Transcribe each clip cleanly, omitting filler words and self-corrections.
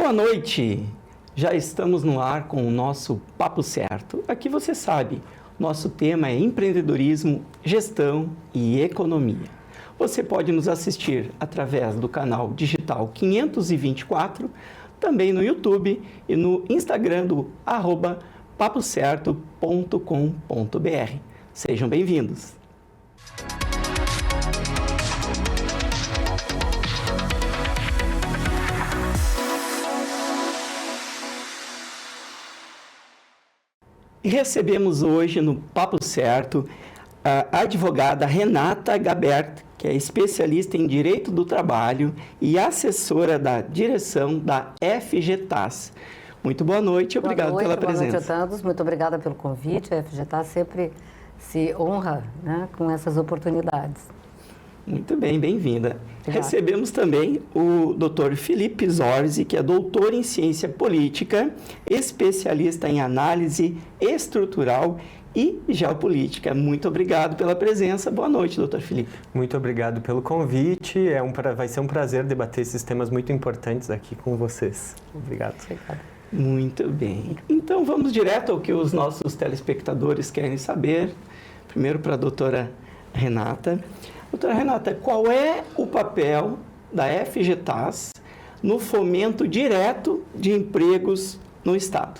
Boa noite! Já estamos no ar com o nosso Papo Certo. Aqui você sabe, nosso tema é empreendedorismo, gestão e economia. Você pode nos assistir através do canal digital 524, também no YouTube e no Instagram do @papocerto.com.br. Sejam bem-vindos! E recebemos hoje no Papo Certo a advogada Renata Gabert, que é especialista em Direito do Trabalho e assessora da direção da FGTAS. Muito boa noite, obrigado pela presença. Boa noite a todos, muito obrigada pelo convite. A FGTAS sempre se honra, né, com essas oportunidades. Muito bem, bem-vinda. Recebemos também o Dr. Felipe Zorzi, que é doutor em Ciência Política, especialista em análise estrutural e geopolítica. Muito obrigado pela presença. Boa noite, Dr. Felipe. Muito obrigado pelo convite. Vai ser um prazer debater esses temas muito importantes aqui com vocês. Obrigado. Muito bem. Então, vamos direto ao que os nossos telespectadores querem saber. Primeiro para a doutora Renata. Doutora Renata, qual é o papel da FGTAS no fomento direto de empregos no Estado?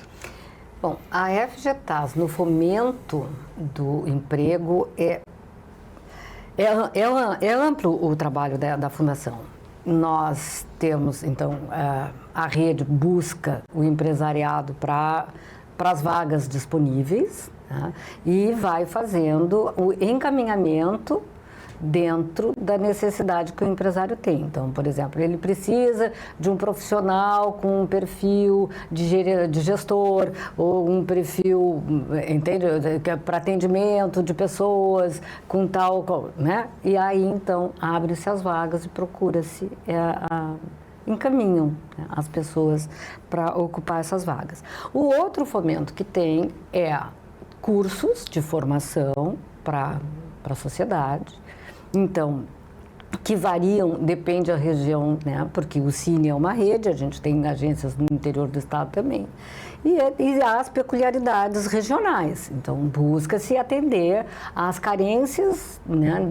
Bom, a FGTAS no fomento do emprego é amplo o trabalho da Fundação. Nós temos, então, a rede busca o empresariado para as vagas disponíveis, tá? E vai fazendo o encaminhamento dentro da necessidade que o empresário tem. Então, por exemplo, ele precisa de um profissional com um perfil de gestor ou um perfil, entende, para atendimento de pessoas com tal, né? E aí, então, abre-se as vagas e procura-se encaminham, né, as pessoas para ocupar essas vagas. O outro fomento que tem é cursos de formação para a sociedade. Então, que variam, depende da região, né? Porque o Cine é uma rede, a gente tem agências no interior do estado também. E há as peculiaridades regionais. Então, busca-se atender às carências, né,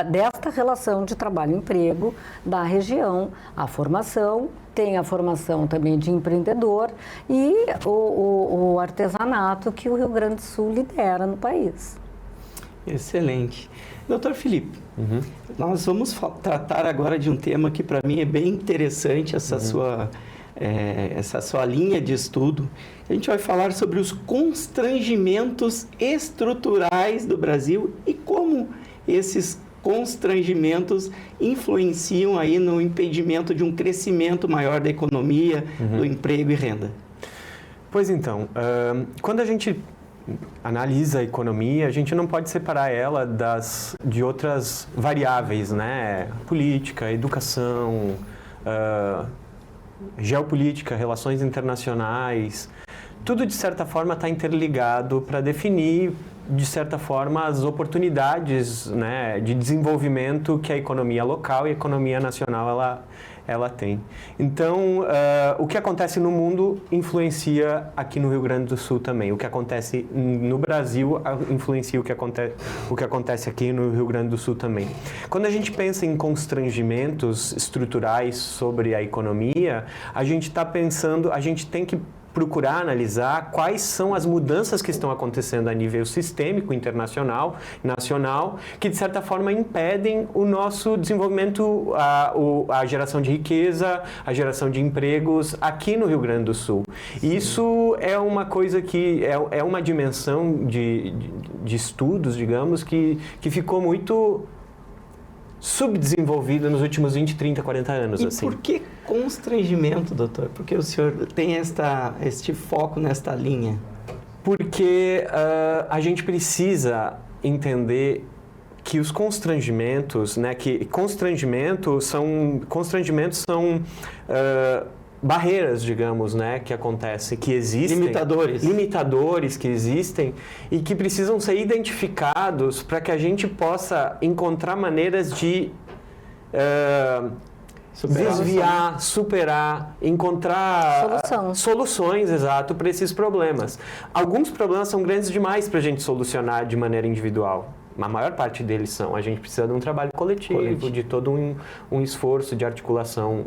desta relação de trabalho-emprego da região. A formação, tem a formação também de empreendedor e o artesanato que o Rio Grande do Sul lidera no país. Excelente. Doutor Felipe, nós vamos tratar agora de um tema que para mim é bem interessante, essa sua linha de estudo. A gente vai falar sobre os constrangimentos estruturais do Brasil e como esses constrangimentos influenciam aí no impedimento de um crescimento maior da economia, do emprego e renda. Pois então, quando a gente analisa a economia, a gente não pode separar ela de outras variáveis, né? Política, educação, geopolítica, relações internacionais, tudo de certa forma está interligado para definir, de certa forma, as oportunidades, né, de desenvolvimento que a economia local e a economia nacional ela tem. Então, o que acontece no mundo influencia aqui no Rio Grande do Sul também. O que acontece no Brasil influencia o que acontece aqui no Rio Grande do Sul também. Quando a gente pensa em constrangimentos estruturais sobre a economia, a gente tem que procurar analisar quais são as mudanças que estão acontecendo a nível sistêmico, internacional, nacional, que de certa forma impedem o nosso desenvolvimento, a geração de riqueza, a geração de empregos aqui no Rio Grande do Sul. Isso é uma coisa que é uma dimensão de estudos, digamos, que ficou muito subdesenvolvida nos últimos 20, 30, 40 anos. E assim. Por que constrangimento, doutor? Porque o senhor tem este foco nesta linha? Porque a gente precisa entender que os constrangimentos, né, constrangimentos são barreiras, digamos, né, que acontecem, que existem. Limitadores que existem e que precisam ser identificados para que a gente possa encontrar maneiras de desviar, superar, encontrar soluções, exato, para esses problemas. Alguns problemas são grandes demais para a gente solucionar de maneira individual. A maior parte deles são. A gente precisa de um trabalho coletivo. De todo um esforço de articulação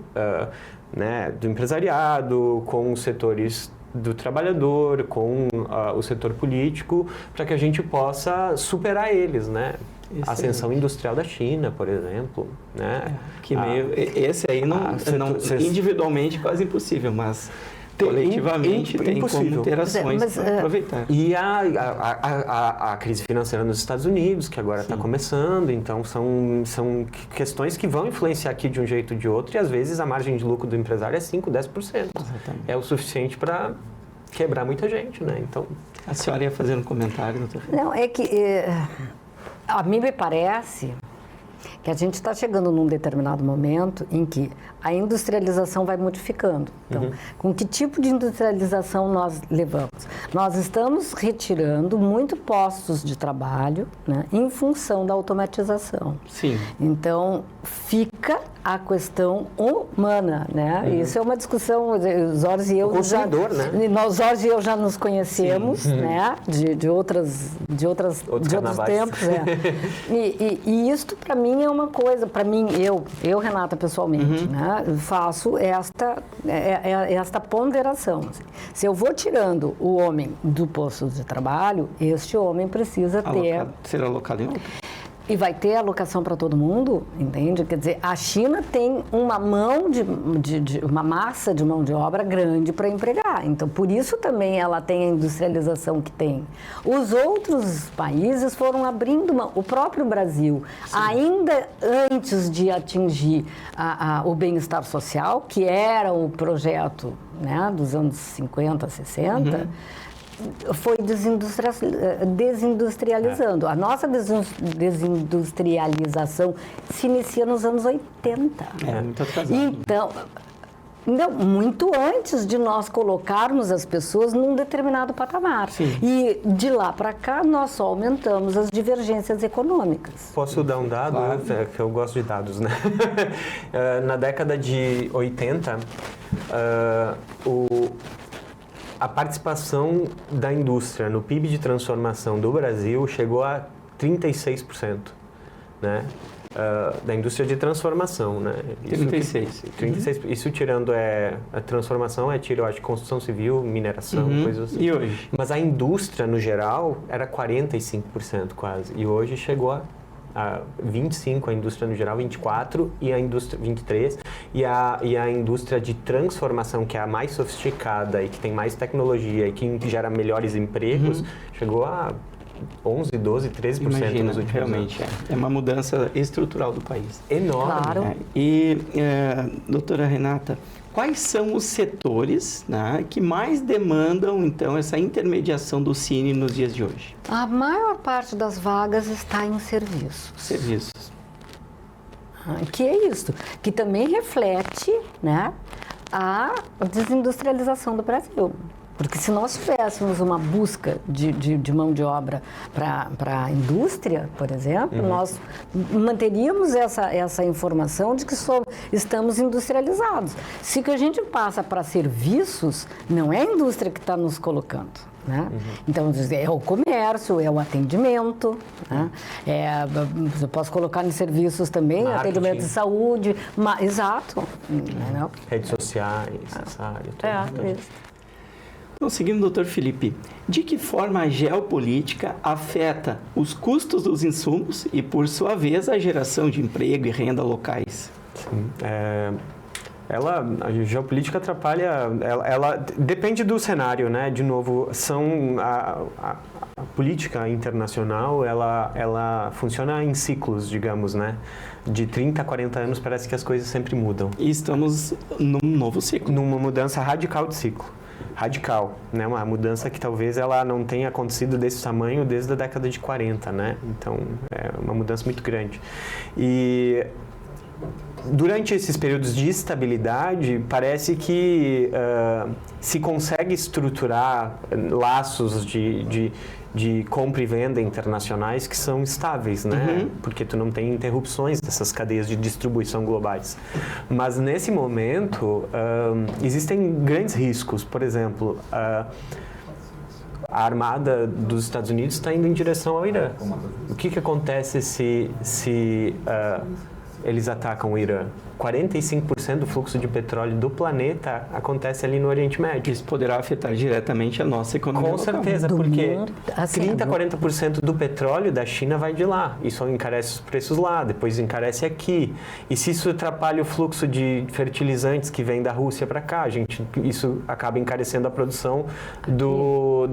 do empresariado com os setores do trabalhador, com o setor político, para que a gente possa superar eles, né? A ascensão industrial da China, por exemplo, né? Esse aí individualmente quase impossível, mas coletivamente tem como ter ações para aproveitar. E a crise financeira nos Estados Unidos, que agora está começando, então são questões que vão influenciar aqui de um jeito ou de outro, e às vezes a margem de lucro do empresário é 5%, 10%. Exatamente. É o suficiente para quebrar muita gente, né? Então, a senhora ia fazer um comentário, doutor? Não, é que a mim me parece que a gente está chegando num determinado momento em que a industrialização vai modificando. Então, com que tipo de industrialização nós levamos? Nós estamos retirando muito postos de trabalho, né, em função da automatização. Sim. Então, fica a questão humana, né? Isso é uma discussão, os Jorge e eu Jorge e eu já nos conhecemos, né? De outros tempos. E isto para mim é uma coisa, para mim, eu Renata pessoalmente, né? Faço esta ponderação. Se eu vou tirando o homem do posto de trabalho, este homem precisa ser alocado em outro. E vai ter alocação para todo mundo, entende? Quer dizer, a China tem uma uma massa de mão de obra grande para empregar. Então, por isso também ela tem a industrialização que tem. Os outros países foram abrindo o próprio Brasil, ainda antes de atingir o bem-estar social, que era o projeto, né, dos anos 50, 60, foi desindustrializando. A nossa desindustrialização se inicia nos anos 80. Muito atrasado. Então, muito antes de nós colocarmos as pessoas num determinado patamar. Sim. E de lá para cá, nós só aumentamos as divergências econômicas. Posso dar um dado? Claro. Que eu gosto de dados, né? Na década de 80, a participação da indústria no PIB de transformação do Brasil chegou a 36%, né? Da indústria de transformação, né? 36%. Isso tirando a transformação, tira, eu acho, construção civil, mineração, coisas assim. E hoje? Mas a indústria, no geral, era 45% quase. E hoje chegou a 25%, a indústria no geral, 24%, e a indústria 23%, e a indústria de transformação, que é a mais sofisticada e que tem mais tecnologia e que gera melhores empregos, chegou a 11%, 12%, 13% nos últimos realmente anos. É uma mudança estrutural do país. Enorme. Claro. Doutora Renata, quais são os setores, né, que mais demandam, então, essa intermediação do Cine nos dias de hoje? A maior parte das vagas está em serviços. Serviços. Que é isso, que também reflete, né, a desindustrialização do Brasil. Porque se nós tivéssemos uma busca de mão de obra para a indústria, por exemplo, nós manteríamos essa informação de que estamos industrializados. Se que a gente passa para serviços, não é a indústria que está nos colocando. Né? Então, é o comércio, é o atendimento, né? Eu posso colocar em serviços também, atendimento de saúde, exato. Redes sociais, essa área. Isso. Então, seguindo, doutor Felipe, de que forma a geopolítica afeta os custos dos insumos e, por sua vez, a geração de emprego e renda locais? Sim. A geopolítica atrapalha, ela depende do cenário, né? De novo, a política internacional, ela funciona em ciclos, digamos, né? De 30 a 40 anos parece que as coisas sempre mudam. E estamos num novo ciclo. Numa mudança radical de ciclo. Radical, né? Uma mudança que talvez ela não tenha acontecido desse tamanho desde a década de 40, né? Então, é uma mudança muito grande. E durante esses períodos de estabilidade, parece que se consegue estruturar laços de de compra e venda internacionais que são estáveis, né? Porque tu não tem interrupções dessas cadeias de distribuição globais. Mas nesse momento existem grandes riscos. Por exemplo, a armada dos Estados Unidos está indo em direção ao Irã. O que acontece se eles atacam o Irã? 45% do fluxo de petróleo do planeta acontece ali no Oriente Médio. Isso poderá afetar diretamente a nossa economia local. Com local. certeza, porque 30% a 40% do petróleo da China vai de lá. Isso encarece os preços lá, depois encarece aqui. E se isso atrapalha o fluxo de fertilizantes que vem da Rússia para cá, isso acaba encarecendo a produção do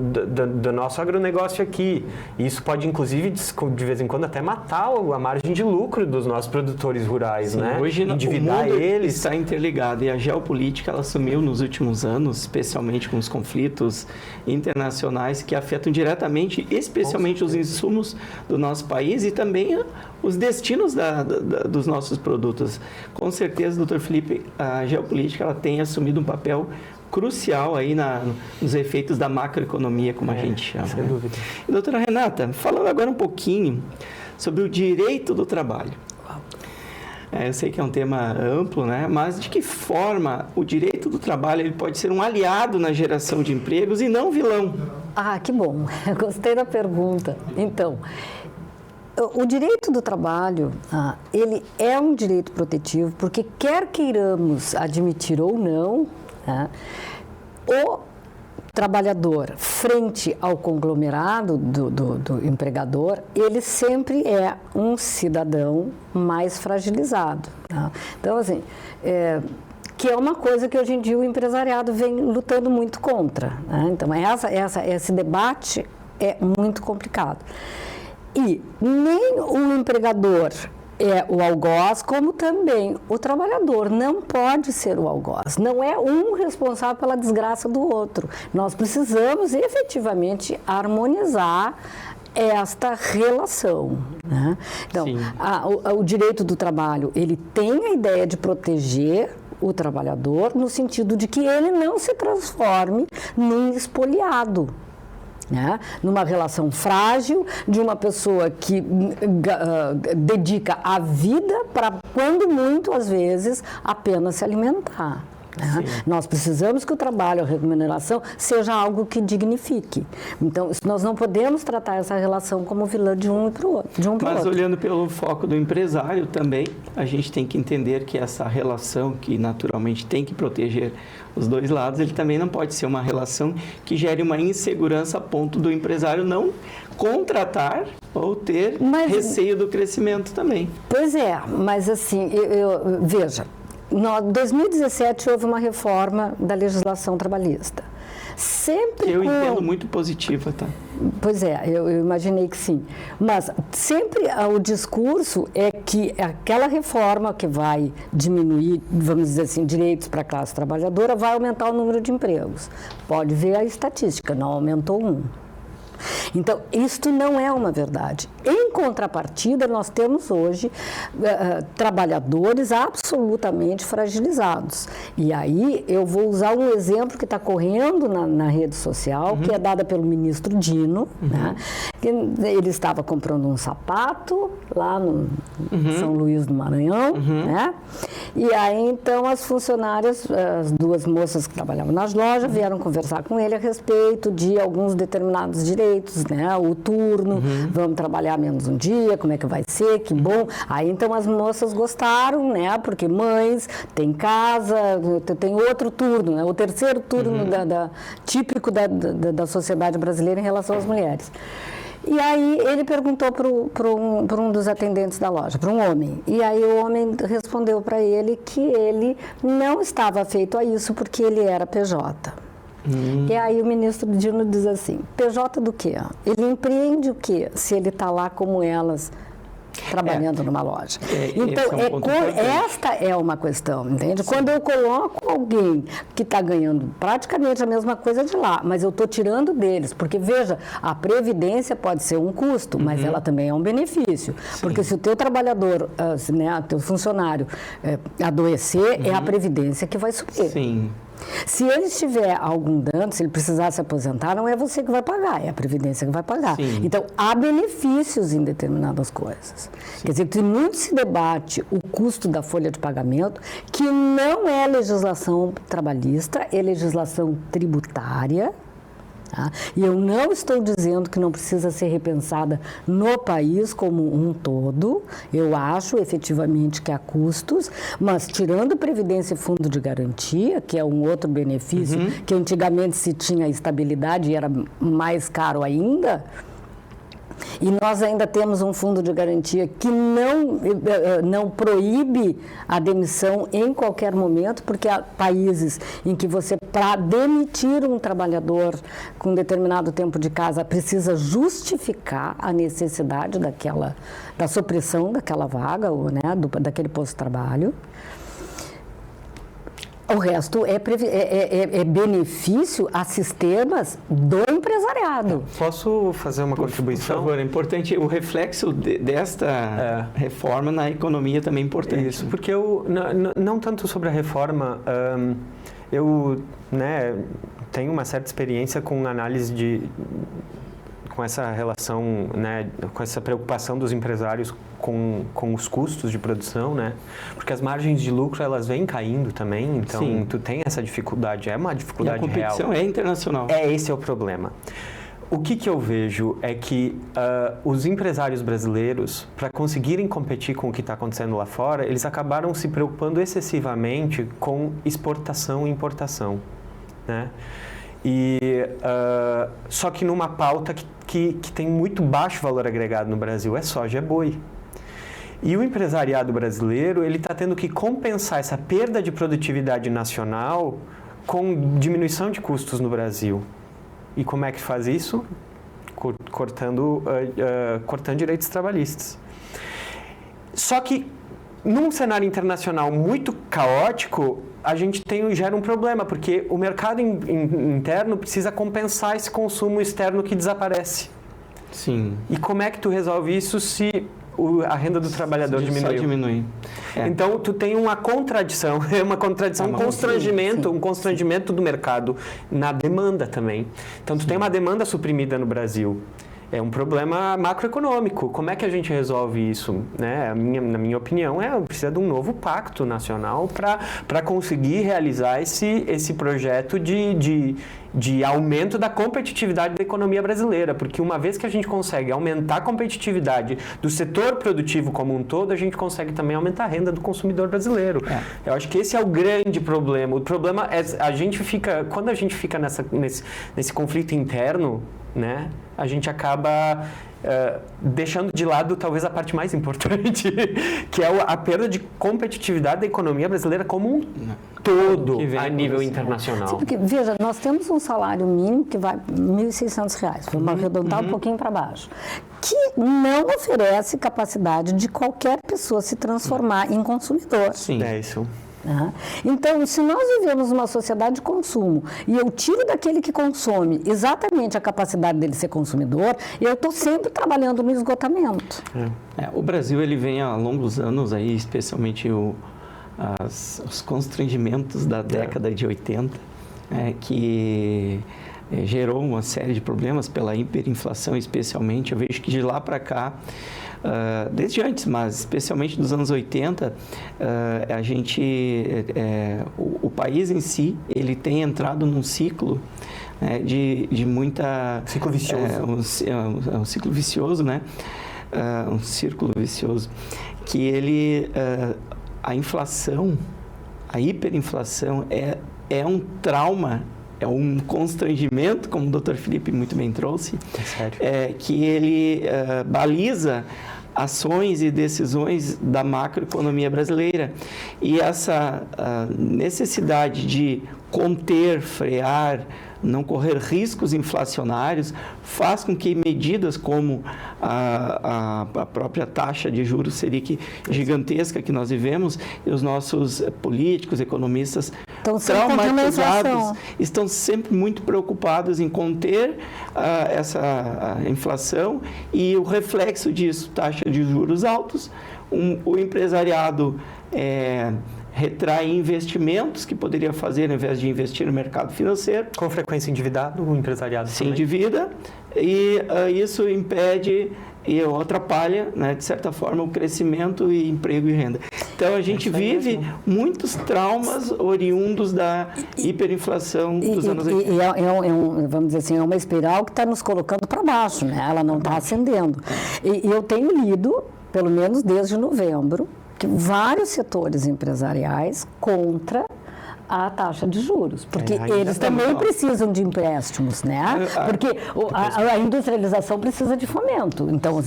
nosso agronegócio aqui. E isso pode, inclusive, de vez em quando, até matar a margem de lucro dos nossos produtores rurais, Sim, né? Hoje o mundo eles está interligado e a geopolítica ela assumiu nos últimos anos, especialmente com os conflitos internacionais que afetam diretamente, especialmente os insumos do nosso país e também os destinos dos nossos produtos. Com certeza, doutor Felipe, a geopolítica ela tem assumido um papel crucial aí nos efeitos da macroeconomia, como a gente chama. Sem dúvida. E, doutora Renata, falando agora um pouquinho sobre o direito do trabalho. Eu sei que é um tema amplo, né? Mas de que forma o direito do trabalho ele pode ser um aliado na geração de empregos e não vilão? Ah, que bom. Eu gostei da pergunta. Então, o direito do trabalho, ele é um direito protetivo, porque quer queiramos admitir ou não, o trabalhador frente ao conglomerado do empregador, ele sempre é um cidadão mais fragilizado. Tá? Então, assim, que é uma coisa que hoje em dia o empresariado vem lutando muito contra. Né? Então, esse debate é muito complicado. E nem o empregador é o algoz, como também o trabalhador não pode ser o algoz. Não é um responsável pela desgraça do outro. Nós precisamos efetivamente harmonizar esta relação. Né? Então, o direito do trabalho, ele tem a ideia de proteger o trabalhador no sentido de que ele não se transforme num espoliado. Né? Numa relação frágil de uma pessoa que dedica a vida para, quando muito, às vezes, apenas se alimentar. Né? Nós precisamos que o trabalho, a remuneração, seja algo que dignifique. Então, nós não podemos tratar essa relação como vilã de um para o outro. Mas olhando pelo foco do empresário também, a gente tem que entender que essa relação, que naturalmente tem que proteger os dois lados, ele também não pode ser uma relação que gere uma insegurança a ponto do empresário não contratar ou ter receio do crescimento também. Pois é, mas assim, veja, em 2017 houve uma reforma da legislação trabalhista. Sempre eu entendo muito positiva, tá? Pois é, eu imaginei que sim. Mas sempre o discurso é que aquela reforma que vai diminuir, vamos dizer assim, direitos para a classe trabalhadora, vai aumentar o número de empregos. Pode ver a estatística, não aumentou um. Então, isto não é uma verdade. Em contrapartida, nós temos hoje trabalhadores absolutamente fragilizados. E aí, eu vou usar um exemplo que está correndo na rede social, que é dada pelo ministro Dino. Né? Ele estava comprando um sapato lá no São Luís do Maranhão. Né? E aí, então, as funcionárias, as duas moças que trabalhavam nas lojas, vieram conversar com ele a respeito de alguns determinados direitos. Né? O turno, vamos trabalhar menos um dia, como é que vai ser, que bom. Aí então as moças gostaram, né? Porque mães, tem casa, tem outro turno, né? O terceiro turno típico da sociedade brasileira em relação às mulheres. E aí ele perguntou para um dos atendentes da loja, para um homem. E aí o homem respondeu para ele que ele não estava afeito a isso porque ele era PJ. E aí o ministro Dino diz assim, PJ do quê? Ele empreende o quê se ele está lá como elas, trabalhando numa loja? Então, esta é uma questão, entende? Sim. Quando eu coloco alguém que está ganhando praticamente a mesma coisa de lá, mas eu estou tirando deles, porque veja, a previdência pode ser um custo, mas ela também é um benefício. Sim. Porque se o teu trabalhador, né, teu funcionário adoecer, é a previdência que vai subir. Sim. Se ele tiver algum dano, se ele precisar se aposentar, não é você que vai pagar, é a Previdência que vai pagar. Sim. Então, há benefícios em determinadas coisas. Quer dizer, tem muito se debate o custo da folha de pagamento, que não é legislação trabalhista, é legislação tributária. Tá? E eu não estou dizendo que não precisa ser repensada no país como um todo. Eu acho efetivamente que há custos, mas tirando Previdência e Fundo de Garantia, que é um outro benefício, que antigamente se tinha estabilidade e era mais caro ainda, e nós ainda temos um fundo de garantia que não proíbe a demissão em qualquer momento, porque há países em que você, para demitir um trabalhador com determinado tempo de casa, precisa justificar a necessidade da supressão daquela vaga, ou, né, daquele posto de trabalho. O resto é benefício a sistemas do empresariado. Posso fazer uma contribuição? Por favor, é importante. O reflexo desta reforma na economia também é importante. Isso, porque eu, não tanto sobre a reforma, eu tenho uma certa experiência com análise com essa relação, né, com essa preocupação dos empresários com os custos de produção, né? Porque as margens de lucro, elas vêm caindo também, então Sim. Tu tem essa dificuldade, é uma dificuldade real. E a competição real. É internacional. Esse é o problema. O que eu vejo é que os empresários brasileiros, para conseguirem competir com o que está acontecendo lá fora, eles acabaram se preocupando excessivamente com exportação e importação, né? Só que numa pauta que tem muito baixo valor agregado no Brasil, é soja, é boi. E o empresariado brasileiro, ele está tendo que compensar essa perda de produtividade nacional com diminuição de custos no Brasil. E como é que faz isso? Cortando direitos trabalhistas. Só que, num cenário internacional muito caótico, a gente gera um problema, porque o mercado interno precisa compensar esse consumo externo que desaparece. Sim. E como é que tu resolve isso se a renda do trabalhador diminuiu? Só diminui. Então, tu tem uma contradição, um constrangimento do mercado na demanda também. Então, tu tem uma demanda suprimida no Brasil. É um problema macroeconômico. Como é que a gente resolve isso? Né? Na minha opinião, precisa de um novo pacto nacional para conseguir realizar esse projeto de aumento da competitividade da economia brasileira. Porque uma vez que a gente consegue aumentar a competitividade do setor produtivo como um todo, a gente consegue também aumentar a renda do consumidor brasileiro. Eu acho que esse é o grande problema. O problema é quando a gente fica nesse conflito interno, né? A gente acaba deixando de lado talvez a parte mais importante, que é a perda de competitividade da economia brasileira como um todo a nível internacional. Sim, porque, veja, nós temos um salário mínimo que vai R$ 1.600, vamos arredondar um pouquinho para baixo, que não oferece capacidade de qualquer pessoa se transformar em consumidor. Sim. É isso. Então, se nós vivemos uma sociedade de consumo e eu tiro daquele que consome exatamente a capacidade dele ser consumidor, eu estou sempre trabalhando no esgotamento. O Brasil ele vem há longos anos, aí, especialmente os constrangimentos da década de 80, que gerou uma série de problemas pela hiperinflação, especialmente. Eu vejo que de lá para cá, desde antes, mas especialmente dos anos 80, o país em si, ele tem entrado num ciclo de muita... Ciclo vicioso. Um ciclo vicioso, né? Um círculo vicioso, que a inflação, a hiperinflação é um trauma, é um constrangimento, como o Dr. Felipe muito bem trouxe, que ele baliza ações e decisões da macroeconomia brasileira. E essa necessidade de conter, frear, não correr riscos inflacionários, faz com que medidas como a própria taxa de juros Selic gigantesca que nós vivemos, e os nossos políticos, economistas traumatizados, estão sempre muito preocupados em conter essa inflação e o reflexo disso, taxa de juros altos, o empresariado retrai investimentos que poderia fazer ao invés de investir no mercado financeiro. Com frequência endividado, o empresariado se também. endivida, e isso impede e atrapalha, né, de certa forma, o crescimento e emprego e renda. Então, a gente vive muitos traumas oriundos da hiperinflação dos anos 80. Vamos dizer assim, é uma espiral que está nos colocando para baixo, né? Ela não está ascendendo. E eu tenho lido, pelo menos desde novembro, que vários setores empresariais contra a taxa de juros, porque eles também precisam de empréstimos, né? Porque a industrialização precisa de fomento. Então,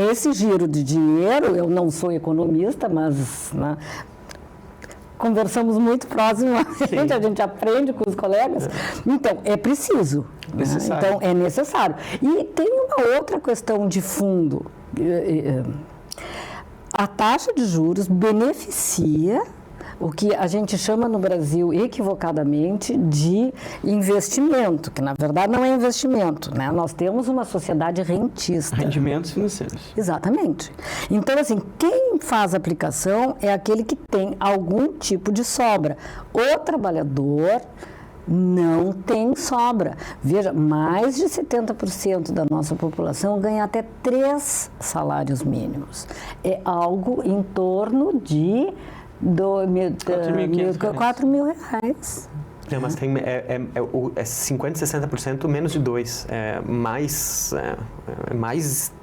esse giro de dinheiro, eu não sou economista, mas, né, conversamos muito proximamente, a gente aprende com os colegas. Então, é preciso. Né? Então, é necessário. E tem uma outra questão de fundo. A taxa de juros beneficia o que a gente chama no Brasil equivocadamente de investimento, que na verdade não é investimento, né? Nós temos uma sociedade rentista. Rendimentos financeiros. Exatamente. Então, assim, quem faz aplicação é aquele que tem algum tipo de sobra. O trabalhador não tem sobra. Veja, mais de 70% da nossa população ganha até 3 salários mínimos. É algo em torno de R$4.000. Não, mas tem 50%, 60% menos de 2. É mais... Mas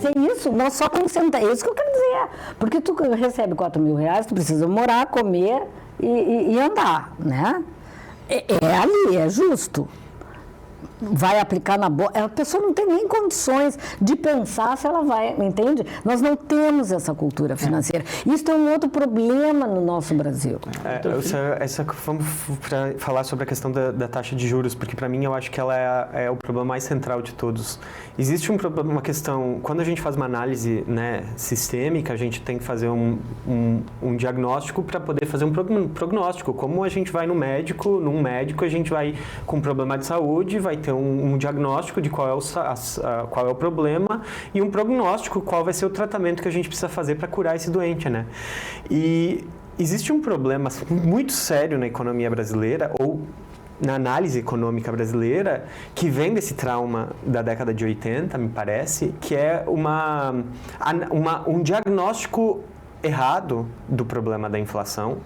é isso, nós só concentramos. É isso que eu quero dizer. Porque tu recebe R$4.000, tu precisa morar, comer e andar, né? É ali, é justo. Vai aplicar na boa. A pessoa não tem nem condições de pensar se ela vai, entende? Nós não temos essa cultura financeira. Isso é um outro problema no nosso Brasil. Vamos falar sobre a questão da taxa de juros, porque para mim eu acho que ela é o problema mais central de todos. Existe uma questão, quando a gente faz uma análise, né, sistêmica, a gente tem que fazer um diagnóstico para poder fazer um prognóstico. Como a gente vai num médico, a gente vai com um problema de saúde, vai ter um diagnóstico de qual é o problema e um prognóstico, qual vai ser o tratamento que a gente precisa fazer para curar esse doente, né? E existe um problema muito sério na economia brasileira, ou na análise econômica brasileira, que vem desse trauma da década de 80, me parece, que é um diagnóstico errado do problema da inflação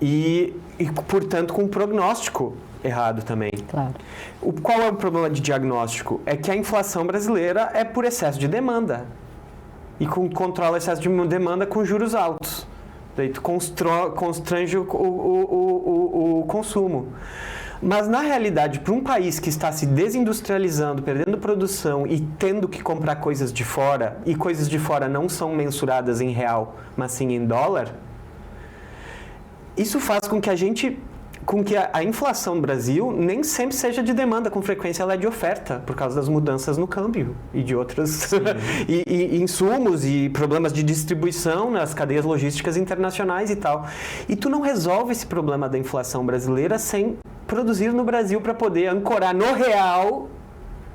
e, portanto, com um prognóstico errado também. Claro. Qual é o problema de diagnóstico? É que a inflação brasileira é por excesso de demanda. E controla o excesso de demanda com juros altos. Daí tu constrange o consumo. Mas, na realidade, para um país que está se desindustrializando, perdendo produção e tendo que comprar coisas de fora, e coisas de fora não são mensuradas em real, mas sim em dólar, isso faz com que a inflação no Brasil nem sempre seja de demanda, com frequência ela é de oferta, por causa das mudanças no câmbio e de outras e insumos e problemas de distribuição nas cadeias logísticas internacionais e tal. E tu não resolve esse problema da inflação brasileira sem produzir no Brasil para poder ancorar no real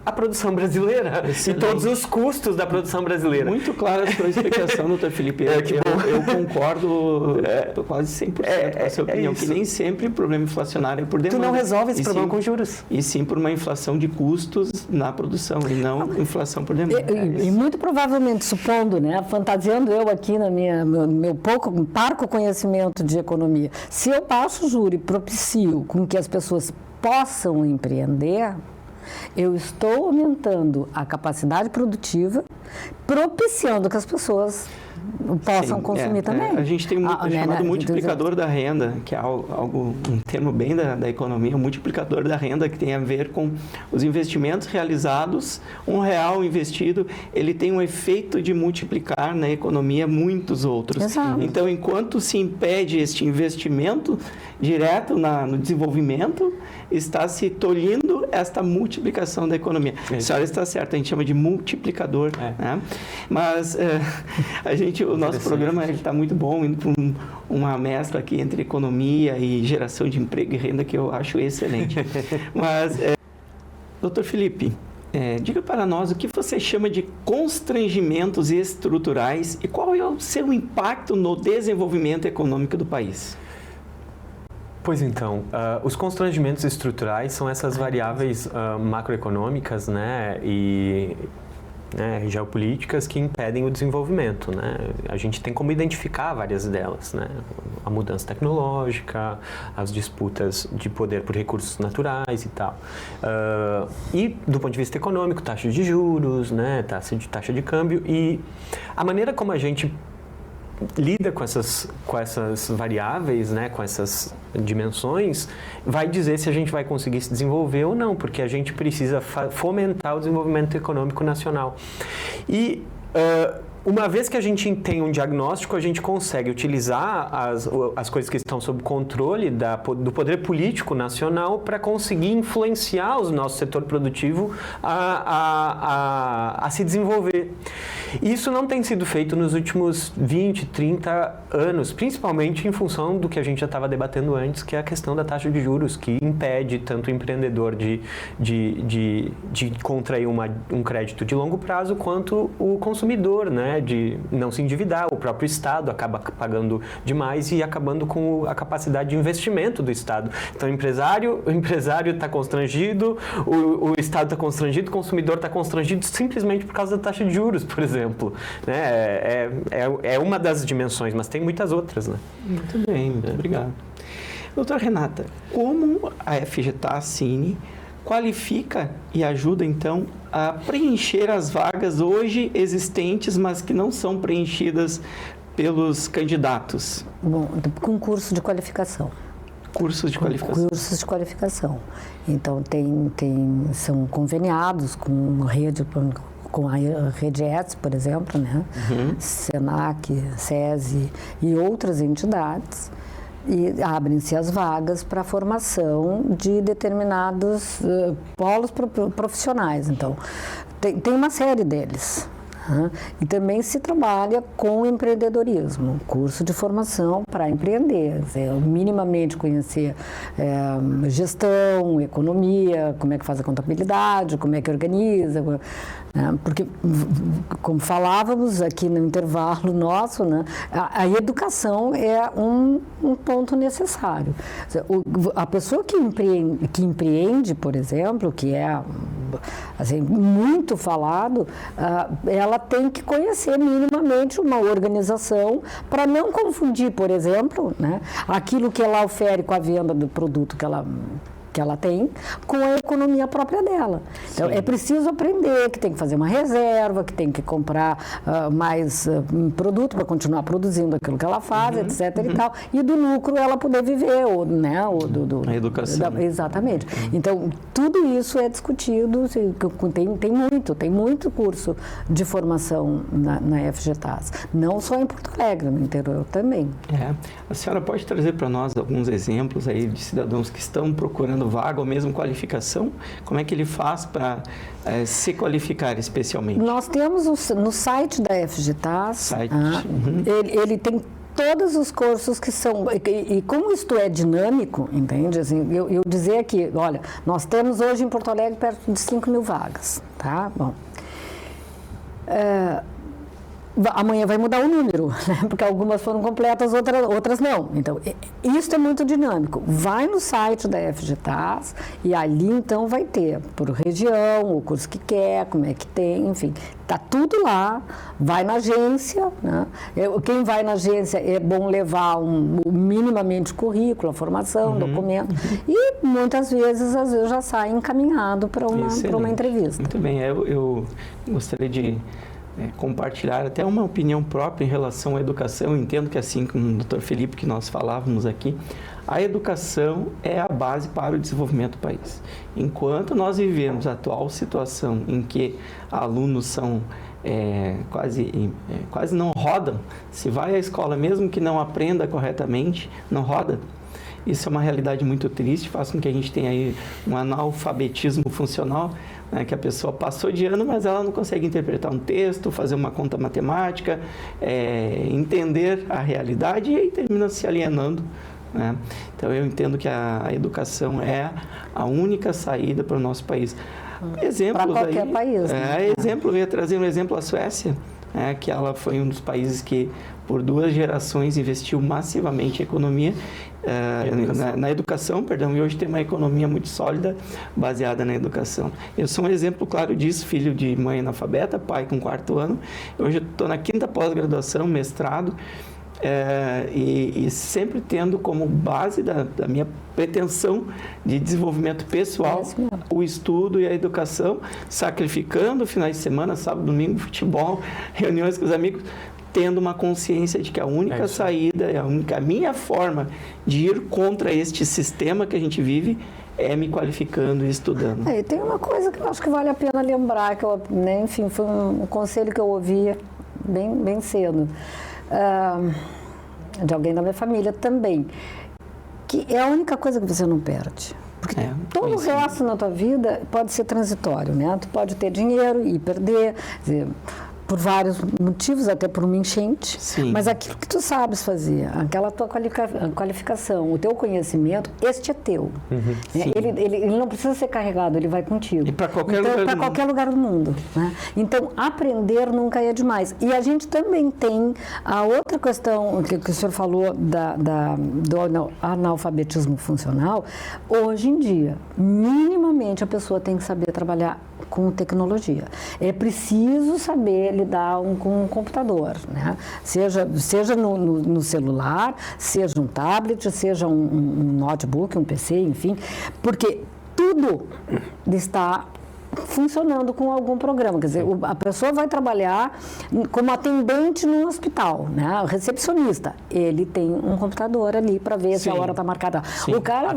a produção brasileira. Excelente. E todos os custos da produção brasileira. Muito clara a sua explicação, doutor Felipe. Eu concordo quase 100% com a sua opinião, que nem sempre o problema inflacionário é por demanda. Tu não resolve esse problema com juros. E sim por uma inflação de custos na produção, e não inflação por demanda. E muito provavelmente, supondo, né, fantasiando eu aqui no meu parco conhecimento de economia, se eu passo juro e propicio com que as pessoas possam empreender, eu estou aumentando a capacidade produtiva, propiciando que as pessoas possam consumir também. A gente tem o chamado multiplicador da renda, que é um termo bem da economia, o multiplicador da renda, que tem a ver com os investimentos realizados. R$1 investido, ele tem um efeito de multiplicar na economia muitos outros. Exato. Então, enquanto se impede este investimento direto no desenvolvimento, está se tolhindo esta multiplicação da economia. A senhora está certa, a gente chama de multiplicador. Né? Mas o nosso programa está muito bom, indo para uma mescla aqui entre economia e geração de emprego e renda, que eu acho excelente. Mas, doutor Felipe, diga para nós o que você chama de constrangimentos estruturais e qual é o seu impacto no desenvolvimento econômico do país. Pois então, os constrangimentos estruturais são essas variáveis macroeconômicas, né, e geopolíticas que impedem o desenvolvimento, né? A gente tem como identificar várias delas, né? A mudança tecnológica, as disputas de poder por recursos naturais e tal. E do ponto de vista econômico, taxa de juros, né? Taxa de câmbio e a maneira como a gente lida com essas variáveis, né, com essas dimensões, vai dizer se a gente vai conseguir se desenvolver ou não, porque a gente precisa fomentar o desenvolvimento econômico nacional. E uma vez que a gente tem um diagnóstico, a gente consegue utilizar as coisas que estão sob controle do poder político nacional para conseguir influenciar o nosso setor produtivo a se desenvolver. Isso não tem sido feito nos últimos 20, 30 anos, principalmente em função do que a gente já estava debatendo antes, que é a questão da taxa de juros, que impede tanto o empreendedor de contrair um crédito de longo prazo, quanto o consumidor, né, de não se endividar. O próprio Estado acaba pagando demais e acabando com a capacidade de investimento do Estado. Então, o empresário está constrangido, o Estado está constrangido, o consumidor está constrangido simplesmente por causa da taxa de juros, por exemplo. Né? É uma das dimensões, mas tem muitas outras, né? Muito bem, muito obrigado. Doutora Renata, como a FGTAS-Cine qualifica e ajuda, então, a preencher as vagas hoje existentes, mas que não são preenchidas pelos candidatos? Bom, concurso de qualificação. Cursos de qualificação. Cursos de qualificação. Então, são conveniados com a Rede ETS, por exemplo, né? Senac, SESI e outras entidades, e abrem-se as vagas para a formação de determinados polos profissionais. Então, tem uma série deles. E também se trabalha com empreendedorismo, curso de formação para empreender, minimamente conhecer gestão, economia, como é que faz a contabilidade, como é que organiza, porque, como falávamos aqui no intervalo nosso, né, a educação é um ponto necessário. A pessoa que empreende, por exemplo, que é assim, muito falado, ela tem que conhecer minimamente uma organização para não confundir, por exemplo, né, aquilo que ela ofere com a venda do produto que ela tem com a economia própria dela. Então, é preciso aprender que tem que fazer uma reserva, que tem que comprar mais produto para continuar produzindo aquilo que ela faz, etc. E tal. E do lucro ela poder viver, né? A educação. Exatamente. Então, tudo isso é discutido, tem muito curso de formação na FGTAS. Não só em Porto Alegre, no interior também. A senhora pode trazer para nós alguns exemplos aí de cidadãos que estão procurando vaga ou mesmo qualificação? Como é que ele faz para se qualificar especialmente? Nós temos no site da FGTAS, ele tem todos os cursos que são... E como isto é dinâmico, entende? Assim, eu dizer aqui, olha, nós temos hoje em Porto Alegre perto de 5.000 vagas, tá? Bom... amanhã vai mudar o número, né? Porque algumas foram completas, outras não. Então, isso é muito dinâmico. Vai no site da FGTAS e ali, então, vai ter por região, o curso que quer, como é que tem, enfim. Está tudo lá, vai na agência, né? Quem vai na agência é bom levar minimamente currículo, a formação, documento, e muitas vezes, já sai encaminhado para uma entrevista. Muito bem, eu gostaria de compartilhar até uma opinião própria em relação à educação. Eu entendo que, assim como o Dr. Felipe, que nós falávamos aqui, a educação é a base para o desenvolvimento do país. Enquanto nós vivemos a atual situação em que alunos são quase não rodam, se vai à escola mesmo que não aprenda corretamente, não roda. Isso é uma realidade muito triste, faz com que a gente tenha aí um analfabetismo funcional, né, que a pessoa passou de ano, mas ela não consegue interpretar um texto, fazer uma conta matemática, entender a realidade e aí termina se alienando, né? Então, eu entendo que a educação é a única saída para o nosso país. Exemplos para qualquer aí, país. Né? Exemplo, eu ia trazer um exemplo, a Suécia, que ela foi um dos países que, por 2 gerações, investiu massivamente em economia, na educação, e hoje tem uma economia muito sólida, baseada na educação. Eu sou um exemplo claro disso, filho de mãe analfabeta, pai com 4º ano, hoje estou na 5ª pós-graduação, mestrado, e sempre tendo como base da minha pretensão de desenvolvimento pessoal o estudo e a educação, sacrificando finais de semana, sábado, domingo, futebol, reuniões com os amigos, tendo uma consciência de que a única saída, a minha forma de ir contra este sistema que a gente vive é me qualificando e estudando. E tem uma coisa que eu acho que vale a pena lembrar, que eu, né, enfim, foi um conselho que eu ouvi bem cedo, de alguém da minha família também, que é a única coisa que você não perde. Porque todo o resto na tua vida pode ser transitório, né? Tu pode ter dinheiro e perder, quer dizer, por vários motivos, até por uma enchente. Sim. Mas aquilo que tu sabes fazer, aquela tua qualificação, o teu conhecimento, este é teu. Ele não precisa ser carregado, ele vai contigo. E para qualquer lugar do mundo. Né? Então, aprender nunca é demais. E a gente também tem a outra questão que o senhor falou do analfabetismo funcional. Hoje em dia, minimamente a pessoa tem que saber trabalhar com tecnologia. É preciso saber lidar com um computador, né? Seja no celular, seja um tablet, seja um notebook, um PC, enfim, porque tudo está funcionando com algum programa. Quer dizer, a pessoa vai trabalhar como atendente num hospital, né? O recepcionista, ele tem um computador ali para ver se a hora está marcada. Sim. O cara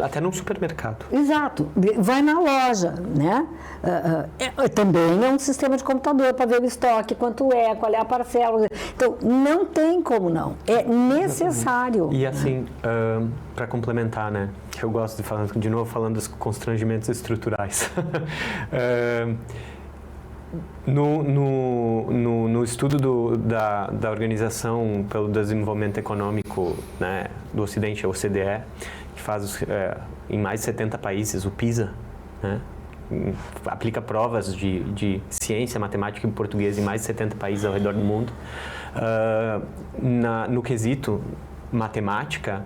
até num supermercado. Exato. Vai na loja, né? Também é um sistema de computador para ver o estoque, quanto qual é a parcela. Então, não tem como não. É necessário. E assim, para complementar, né? Eu gosto de falar, de novo, falando dos constrangimentos estruturais. No estudo da Organização pelo Desenvolvimento Econômico, né, do Ocidente, a OCDE, que faz em mais de 70 países, o PISA, né, aplica provas de ciência, matemática e português em mais de 70 países ao redor do mundo. No quesito matemática,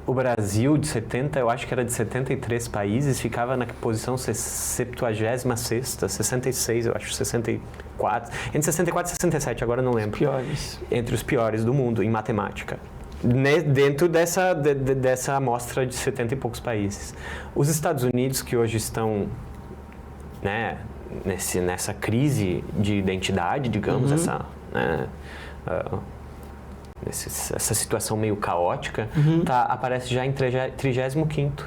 o Brasil, eu acho que era de 73 países, ficava na posição 76ª, 66, eu acho, 64, entre 64 e 67, agora não lembro. Piores. Entre os piores do mundo em matemática, dentro dessa amostra de 70 e poucos países. Os Estados Unidos, que hoje estão, né, nessa crise de identidade, digamos, essa situação meio caótica, aparece já em 35º.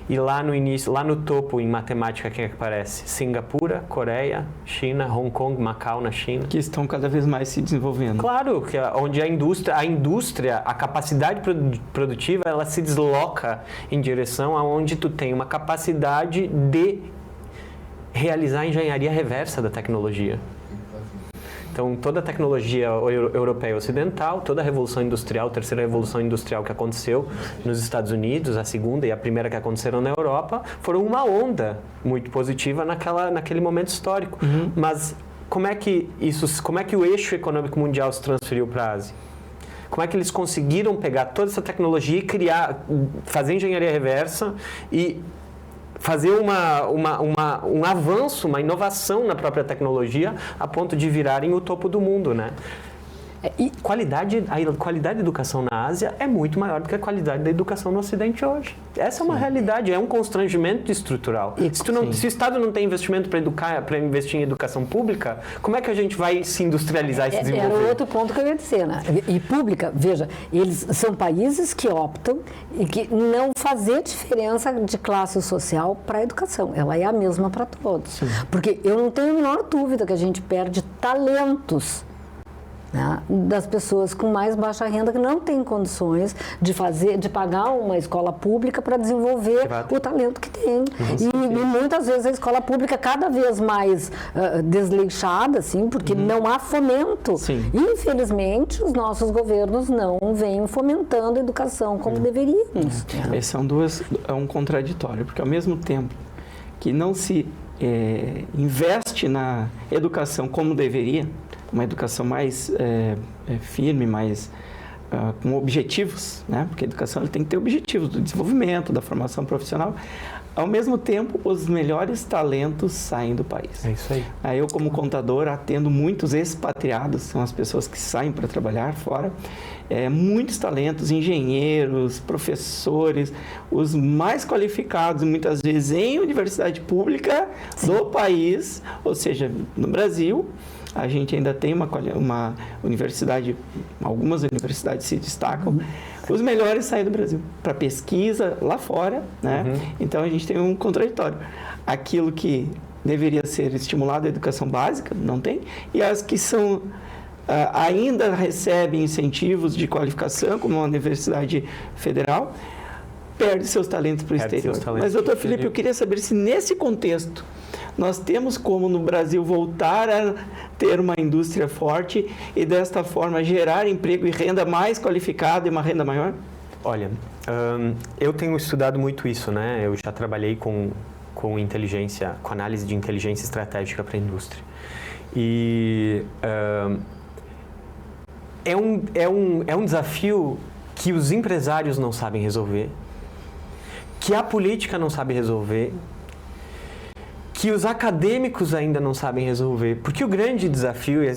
E lá no início, lá no topo, em matemática, quem é que aparece? Singapura, Coreia, China, Hong Kong, Macau, na China. Que estão cada vez mais se desenvolvendo. Claro, que onde a indústria, a capacidade produtiva, ela se desloca em direção aonde tu tem uma capacidade de realizar a engenharia reversa da tecnologia. Então, toda a tecnologia europeia e ocidental, toda a Revolução Industrial, a terceira Revolução Industrial que aconteceu nos Estados Unidos, a segunda e a primeira que aconteceram na Europa, foram uma onda muito positiva naquele momento histórico. Mas como é que o eixo econômico mundial se transferiu para a Ásia? Como é que eles conseguiram pegar toda essa tecnologia e fazer engenharia reversa e fazer um avanço, uma inovação na própria tecnologia a ponto de virarem o topo do mundo, né? E a qualidade da educação na Ásia é muito maior do que a qualidade da educação no Ocidente hoje. Essa é uma realidade, é um constrangimento estrutural. Se o Estado não tem investimento para investir em educação pública, como é que a gente vai se industrializar e se desenvolver? Era outro ponto que eu ia dizer, né? E pública, veja, eles são países que optam e que não fazer diferença de classe social para a educação. Ela é a mesma para todos. Sim. Porque eu não tenho a menor dúvida que a gente perde talentos, né, das pessoas com mais baixa renda que não têm condições de pagar uma escola pública para desenvolver o talento que tem. E muitas vezes a escola pública é cada vez mais desleixada, assim, porque não há fomento. Sim. Infelizmente, os nossos governos não vêm fomentando a educação como deveríamos. Esse é um contraditório, porque ao mesmo tempo que não se investe na educação como deveria, uma educação mais firme, mais com objetivos, né? Porque a educação tem que ter objetivos do desenvolvimento, da formação profissional. Ao mesmo tempo, os melhores talentos saem do país. É isso aí. Eu, como contador, atendo muitos expatriados, são as pessoas que saem para trabalhar fora. Muitos talentos, engenheiros, professores, os mais qualificados, muitas vezes em universidade pública do país, ou seja, no Brasil. A gente ainda tem uma universidade, algumas universidades se destacam. Os melhores saem do Brasil para pesquisa lá fora, né? Então a gente tem um contraditório. Aquilo que deveria ser estimulado a educação básica, não tem, e as que são ainda recebem incentivos de qualificação, como a Universidade Federal, perde seus talentos para o exterior. Mas, doutor Felipe, eu queria saber se nesse contexto nós temos como no Brasil voltar a ter uma indústria forte e desta forma gerar emprego e renda mais qualificada e uma renda maior? Olha, eu tenho estudado muito isso, né? Eu já trabalhei com inteligência, com análise de inteligência estratégica para a indústria. E é um desafio que os empresários não sabem resolver, que a política não sabe resolver, que os acadêmicos ainda não sabem resolver. Porque o grande desafio, e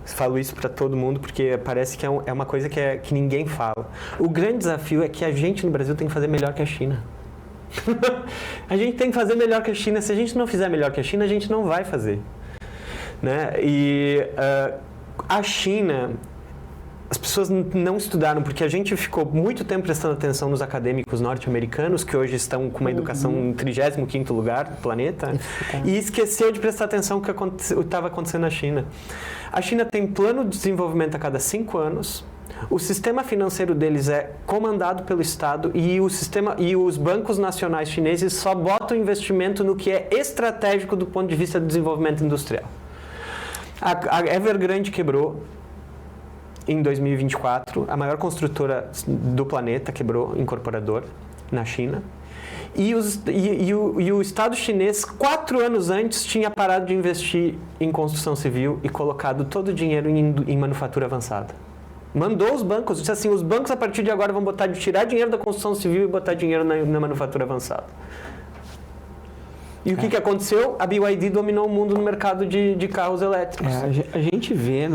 falo isso para todo mundo porque parece que é uma coisa que ninguém fala. O grande desafio é que a gente no Brasil tem que fazer melhor que a China. A gente tem que fazer melhor que a China. Se a gente não fizer melhor que a China, a gente não vai fazer. Né? E a China... As pessoas não estudaram, porque a gente ficou muito tempo prestando atenção nos acadêmicos norte-americanos, que hoje estão com uma educação em 35º lugar do planeta, e esqueceu de prestar atenção no que estava acontecendo na China. A China tem plano de desenvolvimento a cada 5 anos, o sistema financeiro deles é comandado pelo Estado e os bancos nacionais chineses só botam investimento no que é estratégico do ponto de vista do desenvolvimento industrial. A Evergrande quebrou em 2024, a maior construtora do planeta quebrou, incorporador, na China. E o Estado chinês, 4 anos antes, tinha parado de investir em construção civil e colocado todo o dinheiro em manufatura avançada. Mandou os bancos, disse assim, os bancos a partir de agora vão tirar dinheiro da construção civil e botar dinheiro na manufatura avançada. E o que aconteceu? A BYD dominou o mundo no mercado de carros elétricos. A gente vê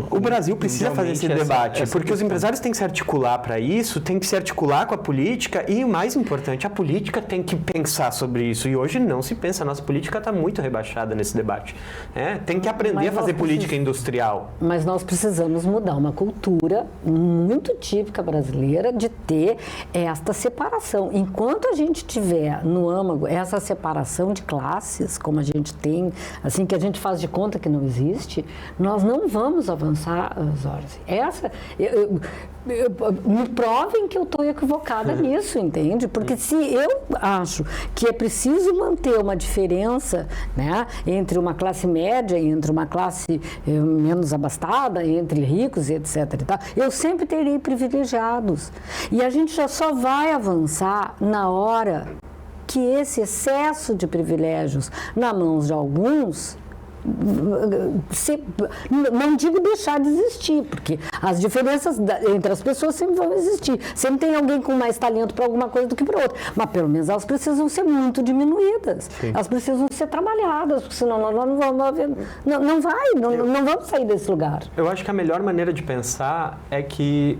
o Brasil precisa fazer esse debate, porque os empresários têm que se articular para isso, têm que se articular com a política e, o mais importante, a política tem que pensar sobre isso. E hoje não se pensa, a nossa política está muito rebaixada nesse debate. Tem que aprender a fazer política industrial. Mas nós precisamos mudar uma cultura muito típica brasileira de ter esta separação. Enquanto a gente tiver no âmago essa separação de classes, como a gente tem, assim, que a gente faz de conta que não existe, nós não vamos avançar, Zorzi. Me provem que eu estou equivocada nisso, entende? Porque se eu acho que é preciso manter uma diferença, né, entre uma classe média e entre uma classe menos abastada, entre ricos e etc. e tal, eu sempre terei privilegiados. E a gente já só vai avançar na hora que esse excesso de privilégios na mãos de alguns, não digo deixar de existir, porque as diferenças entre as pessoas sempre vão existir. Sempre tem alguém com mais talento para alguma coisa do que para outra. Mas pelo menos elas precisam ser muito diminuídas. Sim. Elas precisam ser trabalhadas, porque senão nós não vamos não vamos sair desse lugar. Eu acho que a melhor maneira de pensar é que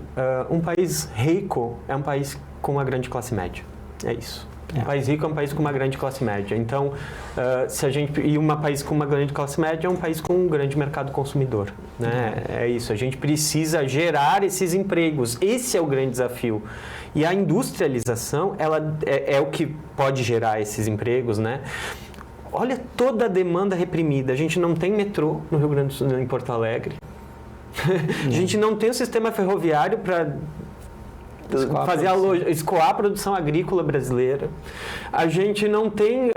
um país rico é um país com uma grande classe média. É isso. Um país rico é um país com uma grande classe média. Então, um país com uma grande classe média é um país com um grande mercado consumidor. Né? É isso. A gente precisa gerar esses empregos. Esse é o grande desafio. E a industrialização, ela é o que pode gerar esses empregos, né? Olha toda a demanda reprimida. A gente não tem metrô no Rio Grande do Sul, em Porto Alegre. A gente não tem o sistema ferroviário para escoar a produção agrícola brasileira. A gente não tem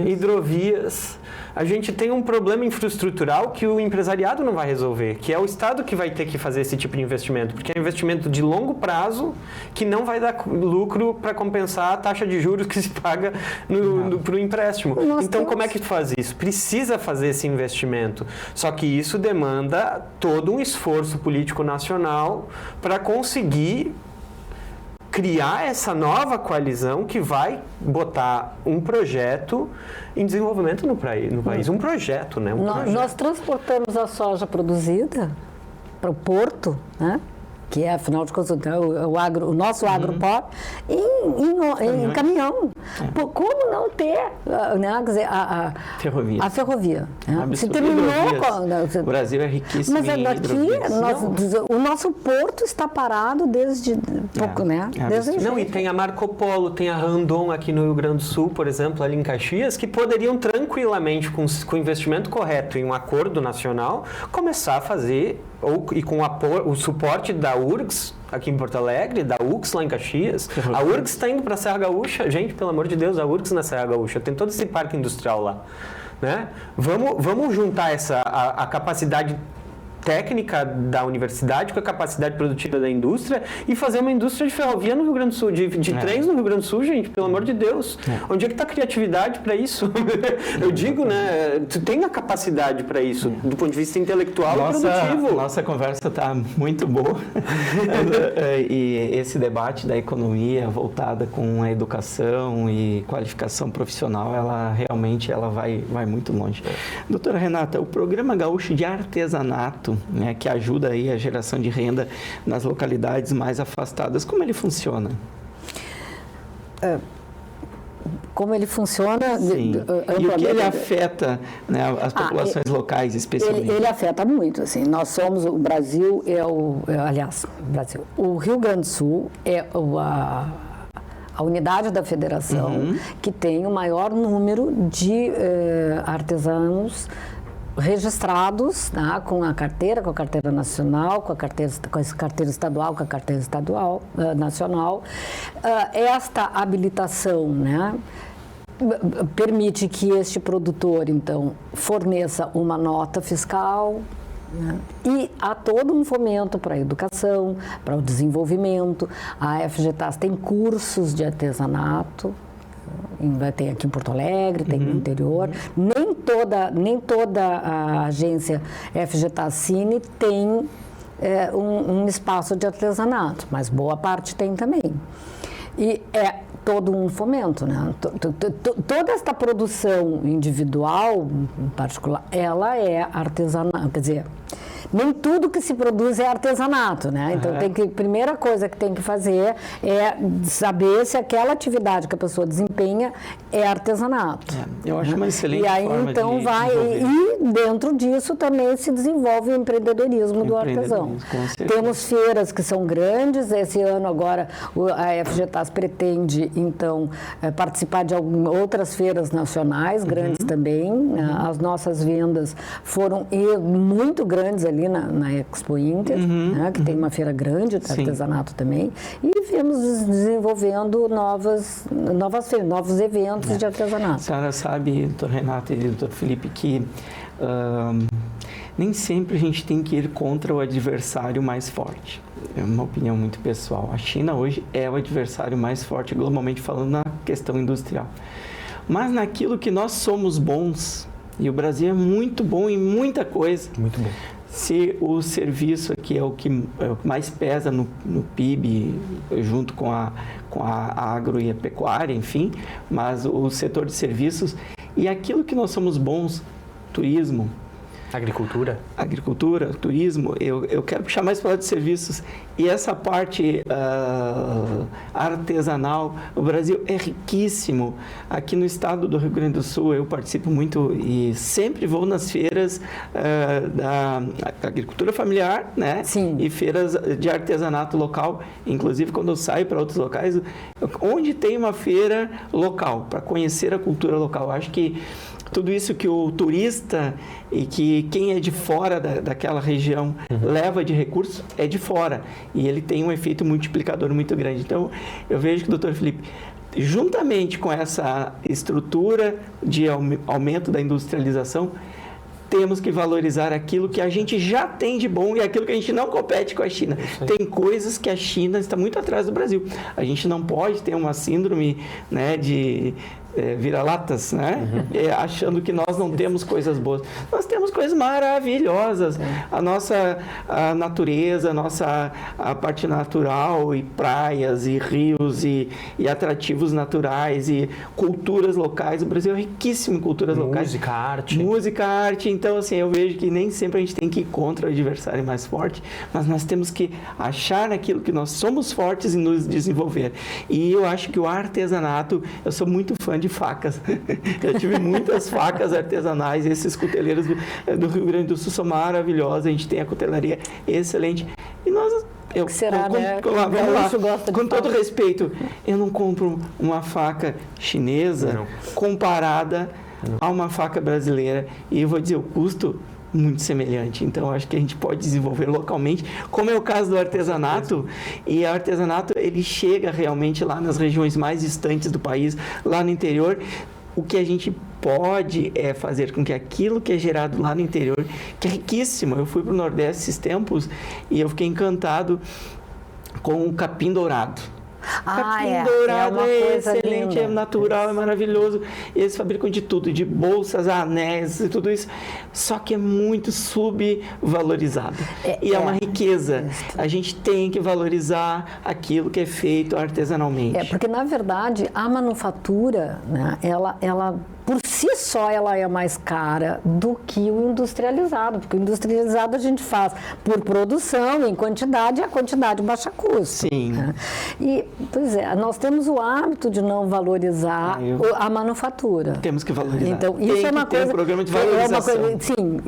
hidrovias. A gente tem um problema infraestrutural que o empresariado não vai resolver, que é o Estado que vai ter que fazer esse tipo de investimento, porque é um investimento de longo prazo que não vai dar lucro para compensar a taxa de juros que se paga para o empréstimo. Então, como é que tu faz isso? Precisa fazer esse investimento. Só que isso demanda todo um esforço político nacional para conseguir criar essa nova coalizão que vai botar um projeto em desenvolvimento no país. Um projeto, né? Nós transportamos a soja produzida para o porto, né? Que é, afinal de contas, o nosso agropop, em caminhão. Pô, como não ter, né, quer dizer, a ferrovia? Né? Se terminou o Brasil é riquíssimo em hidrovias. O nosso porto está parado desde pouco, né? E tem a Marco Polo, tem a Randon aqui no Rio Grande do Sul, por exemplo, ali em Caxias, que poderiam tranquilamente, com o investimento correto em um acordo nacional, começar a fazer, e com o suporte da URGS aqui em Porto Alegre, da UX lá em Caxias. A URGS está indo para a Serra Gaúcha. Gente, pelo amor de Deus, a URGS na Serra Gaúcha. Tem todo esse parque industrial lá. Né? Vamos juntar a capacidade técnica da universidade com a capacidade produtiva da indústria e fazer uma indústria de ferrovia no Rio Grande do Sul, de trens no Rio Grande do Sul, gente, pelo amor de Deus. Onde é que está a criatividade para isso? Eu digo, né, tu tem a capacidade para isso, do ponto de vista intelectual e produtivo. Nossa conversa está muito boa e esse debate da economia voltada com a educação e qualificação profissional, ela realmente vai muito longe. Doutora Renata, o Programa Gaúcho de Artesanato, né, que ajuda aí a geração de renda nas localidades mais afastadas, como ele funciona? Como ele funciona? E o que ele afeta, né, as populações locais especialmente? Ele afeta muito, assim. Nós somos, o Brasil o Rio Grande do Sul é a unidade da federação que tem o maior número de artesãos registrados, né, com a carteira nacional, com a carteira estadual, com a carteira nacional. Esta habilitação, né, permite que este produtor, então, forneça uma nota fiscal, né, e há todo um fomento para a educação, para o desenvolvimento. A FGTAS tem cursos de artesanato, tem aqui em Porto Alegre, tem no interior. Nem toda a agência FGTAS Cine tem um espaço de artesanato, mas boa parte tem também. E é todo um fomento, né? Toda esta produção individual, em particular, ela é artesanato, quer dizer, nem tudo que se produz é artesanato, né? Então, a primeira coisa que tem que fazer é saber se aquela atividade que a pessoa desempenha é artesanato. Eu acho uma excelente forma. E aí, então, e dentro disso também se desenvolve o empreendedorismo do artesão. Temos feiras que são grandes. Esse ano, agora, a FGTAS pretende, então, participar de outras feiras nacionais, grandes também. As nossas vendas foram muito grandes ali na Expo Inter, né, que tem uma feira grande de artesanato também, e viemos desenvolvendo novos eventos de artesanato. A senhora sabe, doutor Renato e doutor Felipe, que nem sempre a gente tem que ir contra o adversário mais forte. É uma opinião muito pessoal. A China hoje é o adversário mais forte, globalmente falando, na questão industrial. Mas naquilo que nós somos bons, e o Brasil é muito bom em muita coisa. Muito bom. Se o serviço aqui é o que mais pesa no PIB, junto com a agro e a pecuária, enfim, mas o setor de serviços e aquilo que nós somos bons, turismo, Agricultura, turismo, eu quero puxar mais para o lado de serviços. E essa parte artesanal, o Brasil é riquíssimo. Aqui no estado do Rio Grande do Sul, eu participo muito e sempre vou nas feiras da agricultura familiar, né? Sim. E feiras de artesanato local. Inclusive, quando eu saio para outros locais, onde tem uma feira local, para conhecer a cultura local. Acho que tudo isso que o turista e que quem é de fora daquela região leva de recursos é de fora. E ele tem um efeito multiplicador muito grande. Então, eu vejo que o Dr. Felipe, juntamente com essa estrutura de aumento da industrialização, temos que valorizar aquilo que a gente já tem de bom e aquilo que a gente não compete com a China. Tem coisas que a China está muito atrás do Brasil. A gente não pode ter uma síndrome, né, de vira-latas, né? Achando que nós não temos coisas boas. Nós temos coisas maravilhosas. A nossa natureza, a parte natural, e praias, e rios, e atrativos naturais, e culturas locais. O Brasil é riquíssimo em culturas locais. Música, arte. Música, arte. Então, assim, eu vejo que nem sempre a gente tem que ir contra o adversário mais forte, mas nós temos que achar naquilo que nós somos fortes e nos desenvolver. E eu acho que o artesanato, eu sou muito fã de facas. Eu tive muitas facas artesanais. Esses cuteleiros do Rio Grande do Sul são maravilhosos. A gente tem a cutelaria excelente. E nós... Com todo respeito, eu não compro uma faca chinesa comparada a uma faca brasileira. E eu vou dizer, o custo muito semelhante. Então, acho que a gente pode desenvolver localmente, como é o caso do artesanato. E o artesanato, ele chega realmente lá nas regiões mais distantes do país, lá no interior. O que a gente pode fazer com que aquilo que é gerado lá no interior, que é riquíssimo. Eu fui para o Nordeste esses tempos e eu fiquei encantado com o capim dourado. Capim dourado é excelente, linda. É natural, é maravilhoso. Eles fabricam de tudo, de bolsas, anéis e tudo isso. Só que é muito subvalorizado. E é uma riqueza. A gente tem que valorizar aquilo que é feito artesanalmente. Porque, na verdade, a manufatura, né, ela por si só, ela é mais cara do que o industrializado, porque o industrializado a gente faz por produção, em quantidade, e a quantidade baixa custo. Sim. Né? E, pois é, nós temos o hábito de não valorizar a manufatura. Temos que valorizar. Então, isso é uma coisa... um programa de valorização. Sim,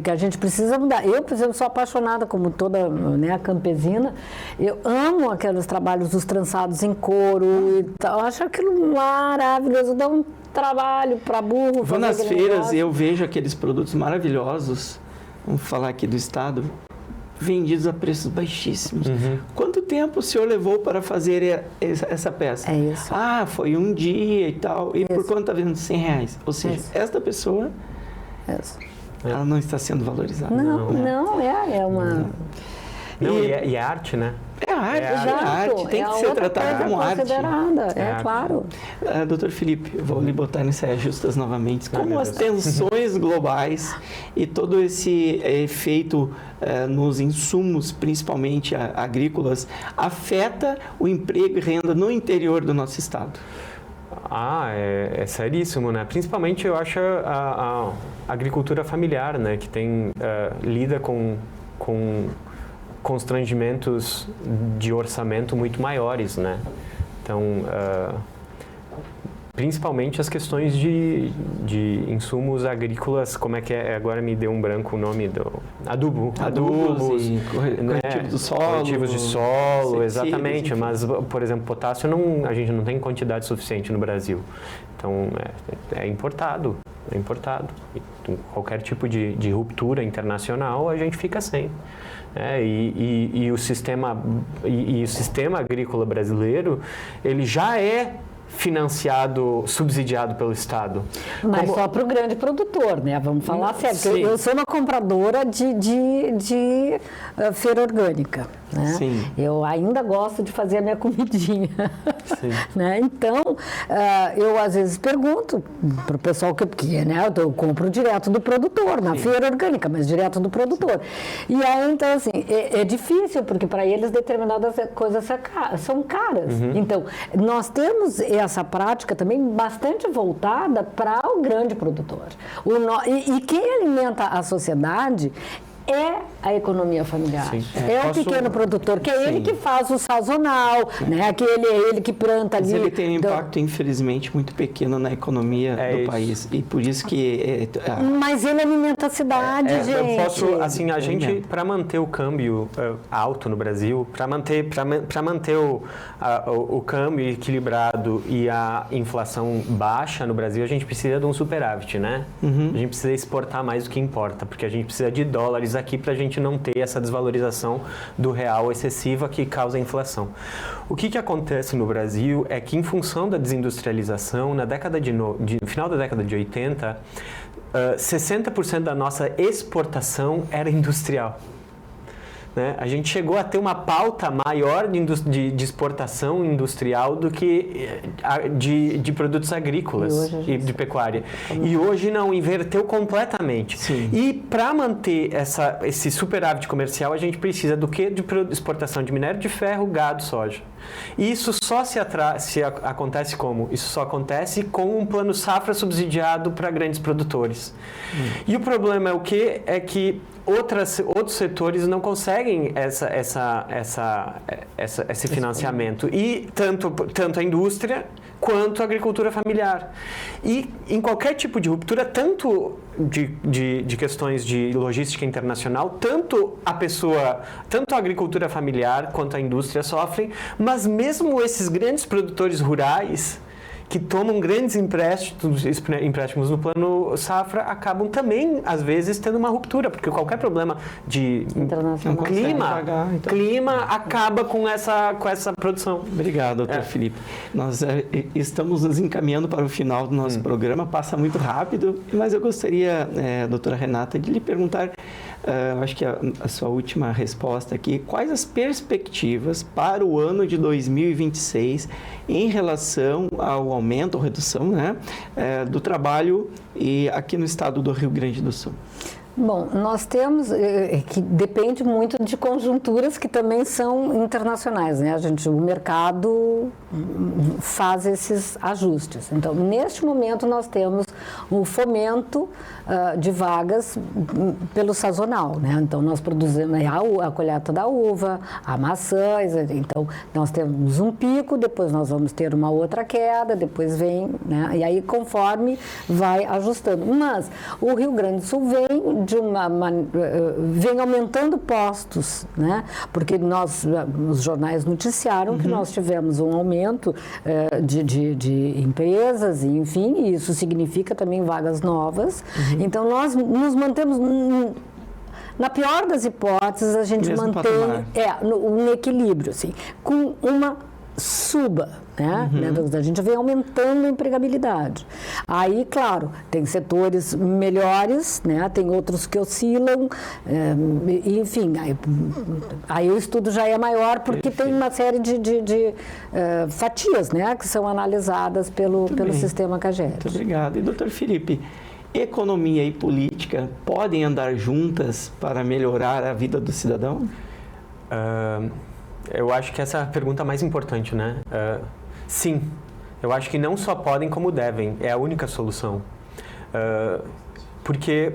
que a gente precisa mudar. Eu, por exemplo, sou apaixonada, como toda, né, campesina, eu amo aqueles trabalhos dos trançados em couro e tal. Eu acho aquilo maravilhoso, dá um trabalho para burro. Vou nas feiras e eu vejo aqueles produtos maravilhosos, vamos falar aqui do estado, vendidos a preços baixíssimos. Quanto tempo o senhor levou para fazer essa peça? É isso. Foi um dia e tal. E por quanto está vendendo R$100? Ou seja, esta pessoa, ela não está sendo valorizada. Não, é uma... E é arte, né? É arte, tem que ser tratada como arte. Claro. Doutor Felipe, eu vou lhe botar nessas justas novamente. Como as tensões globais e todo esse efeito nos insumos, principalmente agrícolas, afeta o emprego e renda no interior do nosso estado? É seríssimo, né? Principalmente, eu acho, a agricultura familiar, né? Que lida com constrangimentos de orçamento muito maiores, né? Então, principalmente as questões de insumos agrícolas, como é que é? Agora me deu um branco o nome do... Adubos e corretivos do solo. Corretivos de solo, exatamente. Enfim. Mas, por exemplo, potássio a gente não tem quantidade suficiente no Brasil. Então, é importado. É importado. E qualquer tipo de ruptura internacional, a gente fica sem. E o sistema agrícola brasileiro, ele já é financiado, subsidiado pelo Estado. Mas só para o grande produtor, né? Vamos falar sério. Eu sou uma compradora de feira orgânica, né? Sim. Eu ainda gosto de fazer a minha comidinha. Sim. Né? Então, eu às vezes pergunto para o pessoal porque, né? Eu compro direto do produtor, na feira orgânica, mas direto do produtor. E aí, então, assim, é difícil, porque para eles determinadas coisas são caras. Então, nós temos essa prática também bastante voltada para o grande produtor. E quem alimenta a sociedade é a economia familiar. Sim. É o pequeno produtor, que é ele que faz o sazonal, né? Que é ele que planta ali. Mas ele tem um impacto, infelizmente, muito pequeno na economia do país. E por isso que... Mas ele alimenta a cidade, gente. Eu posso, assim, a gente, para manter o câmbio alto no Brasil, para manter o câmbio equilibrado e a inflação baixa no Brasil, a gente precisa de um superávit, né? A gente precisa exportar mais do que importa, porque a gente precisa de dólares aqui para a gente não ter essa desvalorização do real excessiva que causa a inflação. O que acontece no Brasil é que, em função da desindustrialização, no final da década de 80, 60% da nossa exportação era industrial. Né? A gente chegou a ter uma pauta maior de exportação industrial do que de produtos agrícolas e de pecuária. E hoje não, inverteu completamente. Sim. E para manter esse superávit comercial, a gente precisa do quê? De exportação de minério de ferro, gado, soja. E isso só acontece como? Isso só acontece com um plano safra subsidiado para grandes produtores. E o problema é o quê? É que outros setores não conseguem esse financiamento. E tanto a indústria quanto a agricultura familiar. E em qualquer tipo de ruptura, tanto de questões de logística internacional, tanto a agricultura familiar quanto a indústria sofrem, mas mesmo esses grandes produtores rurais que tomam grandes empréstimos no plano safra, acabam também, às vezes, tendo uma ruptura, porque qualquer problema de clima acaba com essa produção. Obrigado, doutor Felipe. Nós estamos nos encaminhando para o final do nosso programa, passa muito rápido, mas eu gostaria, doutora Renata, de lhe perguntar, acho que a sua última resposta aqui, quais as perspectivas para o ano de 2026 em relação ao aumento ou redução, né, do trabalho aqui no estado do Rio Grande do Sul? Bom, nós temos, que depende muito de conjunturas que também são internacionais, né? O mercado faz esses ajustes. Então, neste momento, nós temos o fomento de vagas pelo sazonal, né? Então, nós produzimos a colheita da uva, a maçãs, então, nós temos um pico, depois nós vamos ter uma outra queda, depois vem, né? E aí, conforme vai ajustando. Mas o Rio Grande do Sul vem aumentando postos, né? Porque os jornais noticiaram que nós tivemos um aumento de empresas, enfim, e isso significa também vagas novas. Então, nós nos mantemos, na pior das hipóteses, a gente mantém um equilíbrio, assim, com uma suba, né? A gente vem aumentando a empregabilidade. Aí, claro, tem setores melhores, né? Tem outros que oscilam, enfim, aí o estudo já é maior porque tem uma série de fatias, né? Que são analisadas pelo sistema CAGED. Muito obrigado. E, doutor Felipe, economia e política podem andar juntas para melhorar a vida do cidadão? Eu acho que essa é a pergunta mais importante, né? Sim, eu acho que não só podem, como devem. É a única solução. Porque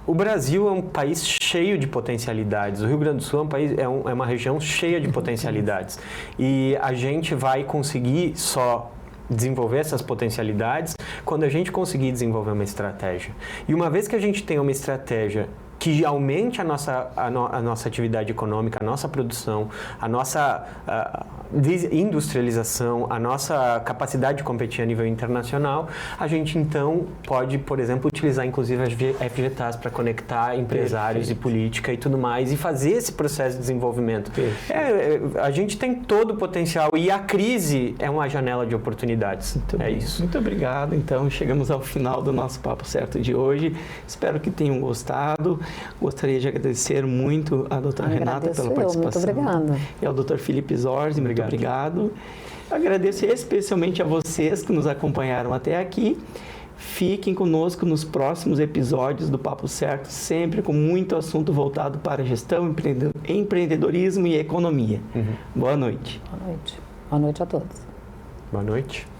o Brasil é um país cheio de potencialidades. O Rio Grande do Sul é uma região cheia de potencialidades. E a gente vai conseguir só desenvolver essas potencialidades quando a gente conseguir desenvolver uma estratégia. E uma vez que a gente tem uma estratégia que aumente a nossa atividade econômica, a nossa produção, a nossa industrialização, a nossa capacidade de competir a nível internacional, a gente então pode, por exemplo, utilizar inclusive as FGTAs para conectar empresários e política e tudo mais e fazer esse processo de desenvolvimento. A gente tem todo o potencial e a crise é uma janela de oportunidades. Isso. Muito obrigado. Então, chegamos ao final do nosso Papo Certo de hoje. Espero que tenham gostado. Gostaria de agradecer muito a doutora Renata pela participação. Muito obrigada. E ao doutor Felipe Zorzi, muito obrigado. Agradeço especialmente a vocês que nos acompanharam até aqui. Fiquem conosco nos próximos episódios do Papo Certo, sempre com muito assunto voltado para gestão, empreendedorismo e economia. Boa noite. Boa noite. Boa noite a todos. Boa noite.